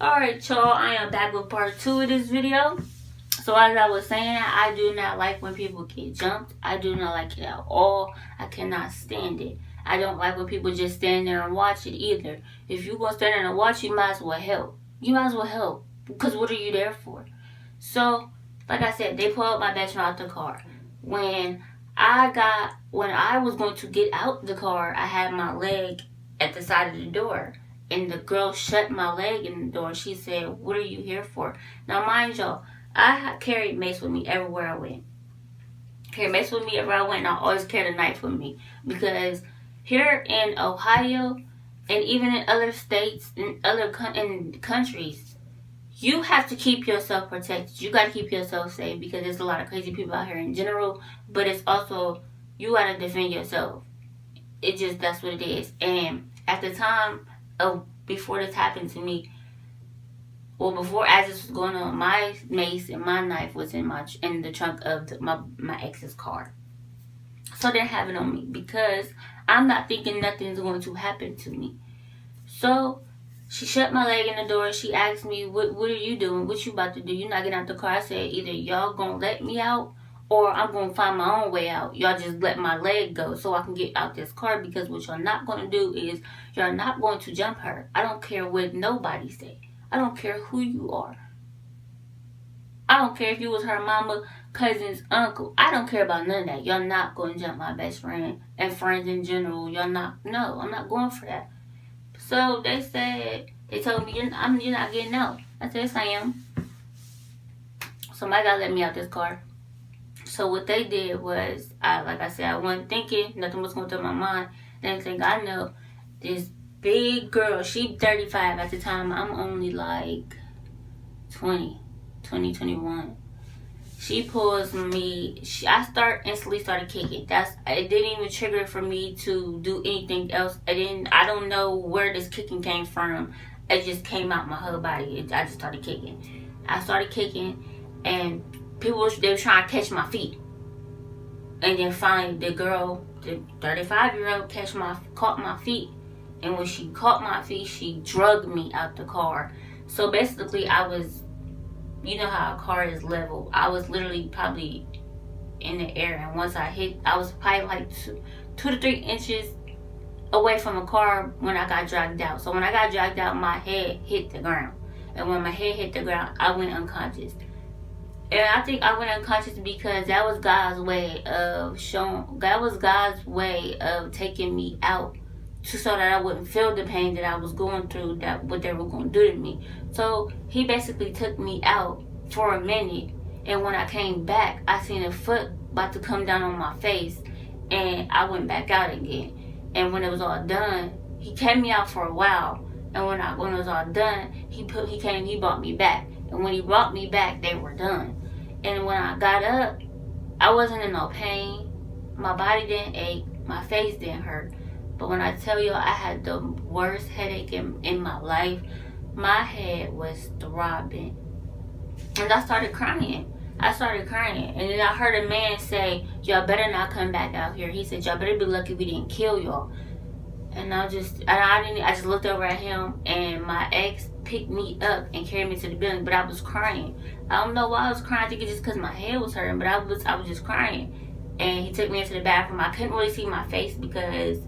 Alright, y'all, I am back with part 2 of this video. So as I was saying, I do not like when people get jumped. I do not like it at all. I cannot stand it. I don't like when people just stand there and watch it either. If you gonna stand there and watch, you might as well help. You might as well help. Because what are you there for? So, like I said, they pulled up my best friend out the car. When I was going to get out the car, I had my leg at the side of the door. And the girl shut my leg in the door. She said, "What are you here for?" Now, mind y'all, I carried mace with me everywhere I went. Carried mace with me everywhere I went, and I always carried a knife with me. Because here in Ohio, and even in other states, in other countries, you have to keep yourself protected. You got to keep yourself safe because there's a lot of crazy people out here in general. But it's also, you got to defend yourself. That's what it is. And at the time, before this happened to me, before as this was going on, my mace and my knife was in the trunk of my ex's car. So they didn't have it on me because I'm not thinking nothing's going to happen to me. So she shut my leg in the door. She asked me, what are you doing? What you about to do? You're not getting out the car. I said, either y'all gonna let me out or I'm gonna find my own way out. Y'all just let my leg go so I can get out this car, because what y'all not gonna do is y'all not going to jump her. I don't care what nobody say. I don't care who you are. I don't care if you was her mama, cousin's uncle. I don't care about none of that. Y'all not gonna jump my best friend and friends in general. Y'all not. No, I'm not going for that. So they told me, you're not getting out. I said, yes, I am. Somebody gotta let me out this car. So what they did was, like I said, I wasn't thinking, nothing was going through my mind. The next thing I know, this big girl, she 35 at the time, I'm only like 21. She pulls me, I instantly started kicking. It didn't even trigger for me to do anything else. I don't know where this kicking came from. It just came out my whole body. I just started kicking. I started kicking, and they were trying to catch my feet. And then finally, the 35-year-old, caught my feet. And when she caught my feet, she dragged me out the car. So basically, I was, you know how a car is level. I was literally probably in the air. And once I was probably like 2 to 3 inches away from a car when I got dragged out. So when I got dragged out, my head hit the ground. And when my head hit the ground, I went unconscious. And I think I went unconscious because that was God's way of taking me out, so that I wouldn't feel the pain that I was going through, that what they were going to do to me. So he basically took me out for a minute, and when I came back, I seen a foot about to come down on my face, and I went back out again. And when it was all done, he kept me out for a while, and when it was all done, he brought me back. And when he brought me back, they were done. And when I got up, I wasn't in no pain. My body didn't ache. My face didn't hurt. But when I tell you I had the worst headache in my life, my head was throbbing. And I started crying. And then I heard a man say, y'all better not come back out here. He said, y'all better be lucky we didn't kill y'all. And I just looked over at him, and my ex picked me up and carried me to the building, but I was crying. I don't know why I was crying. I think it's just because my head was hurting, but I was just crying. And he took me into the bathroom. I couldn't really see my face because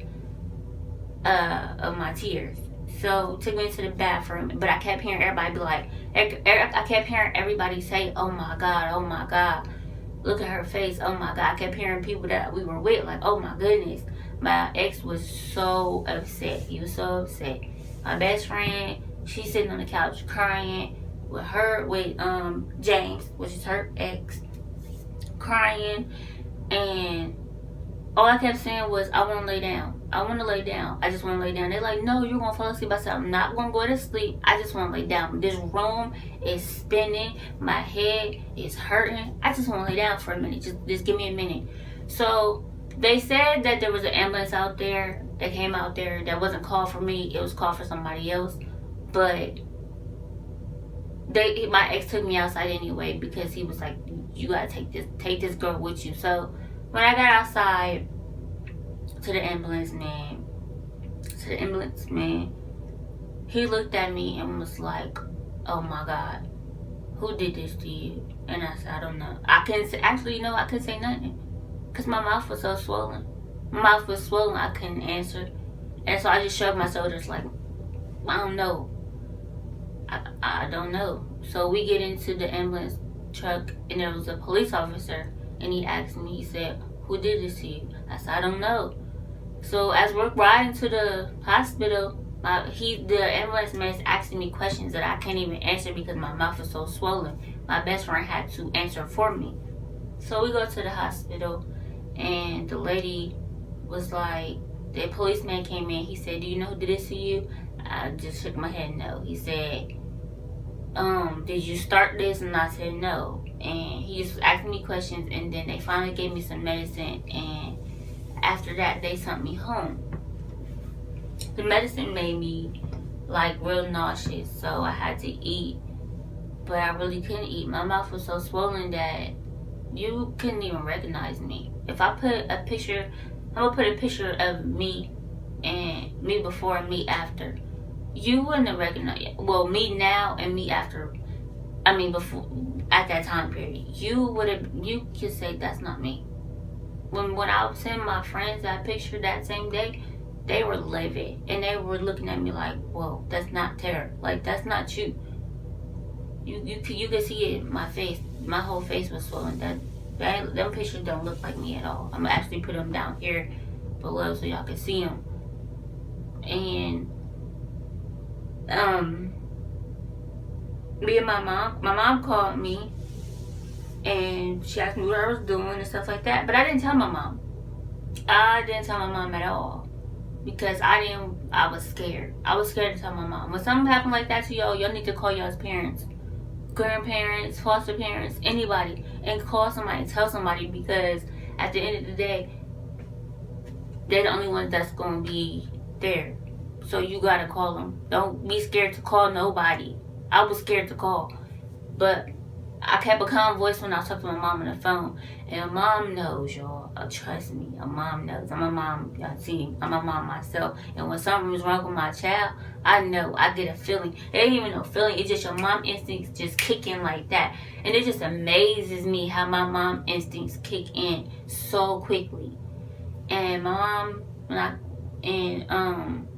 of my tears. So took me into the bathroom, but I kept hearing everybody be like, I kept hearing everybody say, oh my God, look at her face, oh my God. I kept hearing people that we were with like, oh my goodness. My ex was so upset. He was so upset. My best friend, she's sitting on the couch crying with James, which is her ex, crying. And all I kept saying was, I want to lay down. I just want to lay down. They're like, no, you're going to fall asleep. I said, I'm not going to go to sleep. I just want to lay down. This room is spinning. My head is hurting. I just want to lay down for a minute. Just give me a minute. So they said that there was an ambulance out there that came out there that wasn't called for me. It was called for somebody else. But my ex took me outside anyway because he was like, you gotta take this girl with you. So when I got outside to the ambulance man, he looked at me and was like, oh my God, who did this to you? And I said, I don't know. I couldn't say, actually, I couldn't say nothing. Because my mouth was so swollen. My mouth was swollen, I couldn't answer. And so I just shrugged my shoulders like, I don't know. I don't know. So we get into the ambulance truck, and there was a police officer, and he asked me, he said, who did this to you? I said, I don't know. So as we're riding to the hospital, the ambulance man is asking me questions that I can't even answer because my mouth is so swollen. My best friend had to answer for me. So we go to the hospital, and the lady was like, the policeman came in. He said, do you know who did this to you? I just shook my head no. He said, did you start this? And I said no. And he just asked me questions, and then they finally gave me some medicine, and after that they sent me home. The medicine made me like real nauseous, so I had to eat, but I really couldn't eat. My mouth was so swollen that you couldn't even recognize me. If I put a picture, I'm gonna put a picture of me and me before and me after. You wouldn't recognize, well, me now and me after. I mean, before, at that time period, you could say that's not me. When I was sending my friends that picture that same day, they were livid and they were looking at me like, whoa, that's not Tara. Like, that's not you. You could see it in my face. My whole face was swollen. Them pictures don't look like me at all. I'm gonna actually put them down here below so y'all can see them. And me and my mom called me, and she asked me what I was doing and stuff like that. But I didn't tell my mom. I didn't tell my mom at all because I was scared. I was scared to tell my mom. When something happened like that to y'all need to call y'all's parents, grandparents, foster parents, anybody, and call somebody, tell somebody, because at the end of the day, they're the only ones that's gonna be there. So you gotta call them. Don't be scared to call nobody. I was scared to call, but I kept a calm voice when I talked to my mom on the phone. And my mom knows, y'all. Trust me, my mom knows. I'm a mom, y'all see, I'm a mom myself. And when something is wrong with my child, I know. I get a feeling. It ain't even no feeling. It's just your mom instincts just kick in like that. And it just amazes me how my mom instincts kick in so quickly. And my mom,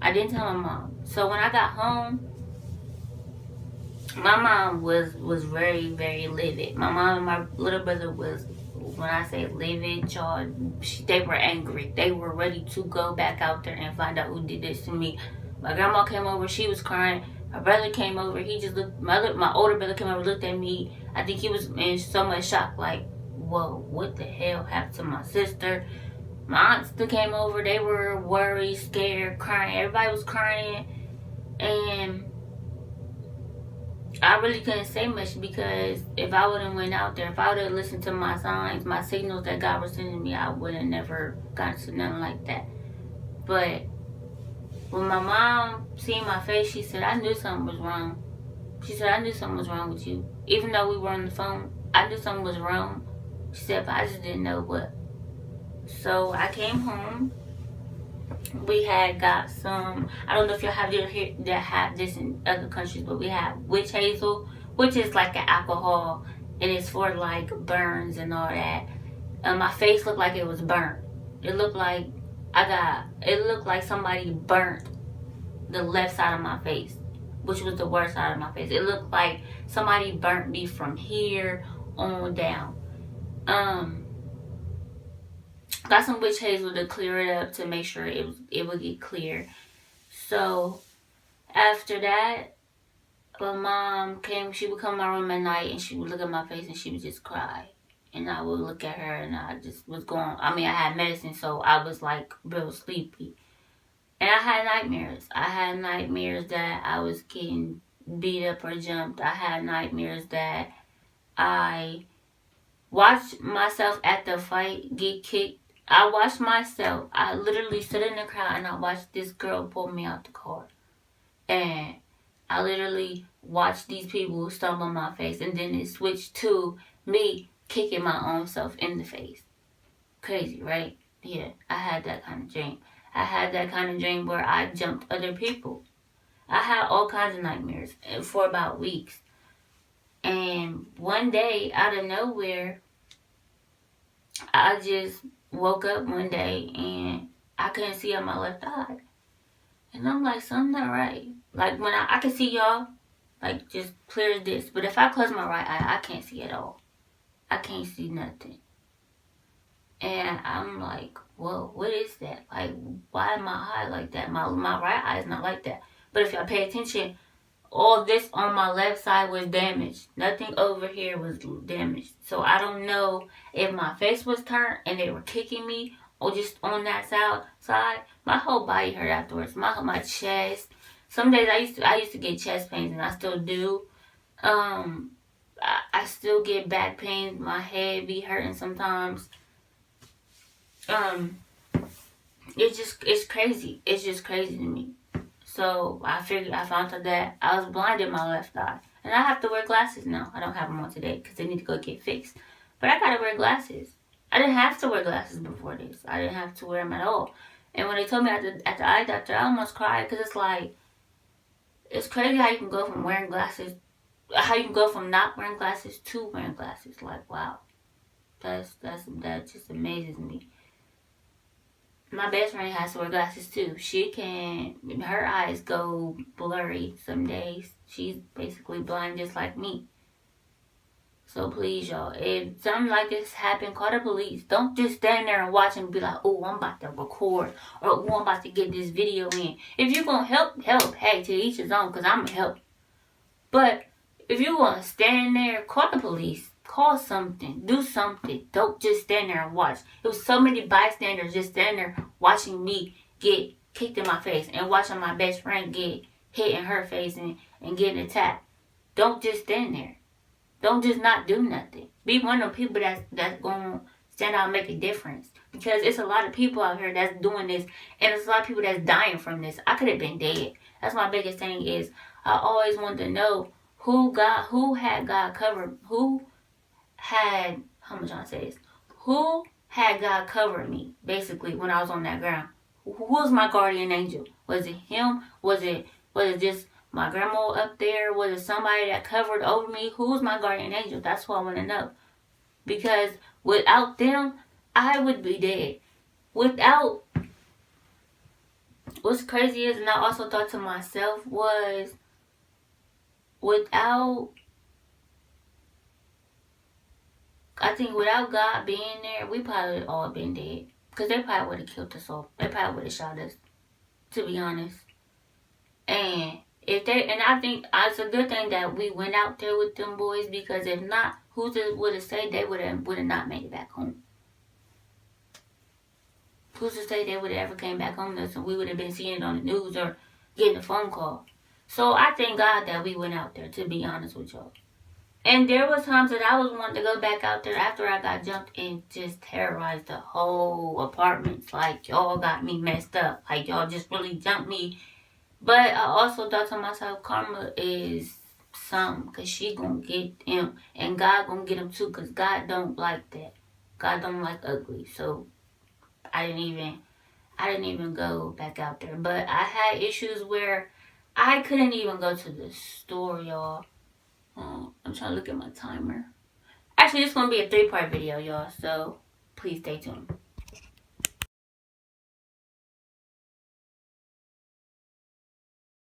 I didn't tell my mom. So when I got home, my mom was very, very livid. My mom and my little brother was, when I say livid, y'all, they were angry. They were ready to go back out there and find out who did this to me. My grandma came over. She was crying. My brother came over. He just looked. My older brother came over, looked at me. I think he was in so much shock, like, whoa, what the hell happened to my sister? My aunts still came over. They were worried, scared, crying. Everybody was crying. And I really couldn't say much because if I would have went out there, if I would have listened to my signs, my signals that God was sending me, I would have never gotten to nothing like that. But when my mom seen my face, she said, I knew something was wrong. She said, I knew something was wrong with you. Even though we were on the phone, I knew something was wrong. She said, but I just didn't know what. So I came home. We had got some, I don't know if y'all have this in other countries, but we have witch hazel, which is like an alcohol, and it's for like burns and all that. My face looked like it was burnt. It looked like somebody burnt the left side of my face, which was the worst side of my face. It looked like somebody burnt me from here on down. Got some witch hazel to clear it up to make sure it would get clear. So after that, my mom came. She would come to my room at night and she would look at my face and she would just cry. And I would look at her and I just was going. I mean, I had medicine, so I was like real sleepy. And I had nightmares. I had nightmares that I was getting beat up or jumped. I had nightmares that I watched myself at the fight get kicked. I watched myself. I literally stood in the crowd and I watched this girl pull me out the car. And I literally watched these people stomp on my face. And then it switched to me kicking my own self in the face. Crazy, right? Yeah, I had that kind of dream. I had that kind of dream where I jumped other people. I had all kinds of nightmares for about weeks. And one day, out of nowhere, I just woke up one day and I couldn't see on my left eye. And I'm like, something not right. Like when I can see y'all, like just clear as this. But if I close my right eye, I can't see at all. I can't see nothing. And I'm like, whoa, what is that? Like, why am I eye like that? My right eye is not like that. But if y'all pay attention, all this on my left side was damaged. Nothing over here was damaged. So I don't know if my face was turned and they were kicking me or just on that side. My whole body hurt afterwards. My chest. Some days I used to get chest pains and I still do. I still get back pain. My head be hurting sometimes. It's crazy. It's just crazy to me. So I found out that I was blind in my left eye. And I have to wear glasses now. I don't have them on today because they need to go get fixed. But I gotta wear glasses. I didn't have to wear glasses before this. I didn't have to wear them at all. And when they told me at the eye doctor, I almost cried because it's like, it's crazy how you can go from wearing glasses, how you can go from not wearing glasses to wearing glasses. Like, wow. That just amazes me. My best friend has to wear glasses too. Her eyes go blurry some days. She's basically blind just like me. So please, y'all, if something like this happen, call the police. Don't just stand there and watch and be like, oh, I'm about to record, or oh, I'm about to get this video in. If you're going to help. Hey, to each his own, because I'm going to help. But if you're going to stand there, call the police. Call something. Do something. Don't just stand there and watch. There was so many bystanders just standing there watching me get kicked in my face and watching my best friend get hit in her face and getting attacked. Don't just stand there. Don't just not do nothing. Be one of the people that's going to stand out and make a difference. Because it's a lot of people out here that's doing this. And it's a lot of people that's dying from this. I could have been dead. That's my biggest thing is I always wanted to know who had God covered. Who had, how much I say this? Who had God cover me, basically, when I was on that ground? Who was my guardian angel? Was it him? Was it just my grandma up there? Was it somebody that covered over me? Who was my guardian angel? That's what I want to know. Because without them, I would be dead. What's crazy is, and I also thought to myself was, I think without God being there, we probably would all been dead. Because they probably would have killed us all. They probably would have shot us, to be honest. And I think it's a good thing that we went out there with them boys, because if not, who would have said they would have not made it back home? Who's to say they would have ever came back home to us and we would have been seeing it on the news or getting a phone call? So I thank God that we went out there, to be honest with y'all. And there was times that I was wanting to go back out there after I got jumped and just terrorized the whole apartment. Like, y'all got me messed up. Like, y'all just really jumped me. But I also thought to myself, karma is something, because she gonna get him. And God gonna get him too, because God don't like that. God don't like ugly. So I didn't even go back out there. But I had issues where I couldn't even go to the store, y'all. I'm trying to look at my timer. Actually, it's going to be a 3-part video, y'all. So, please stay tuned.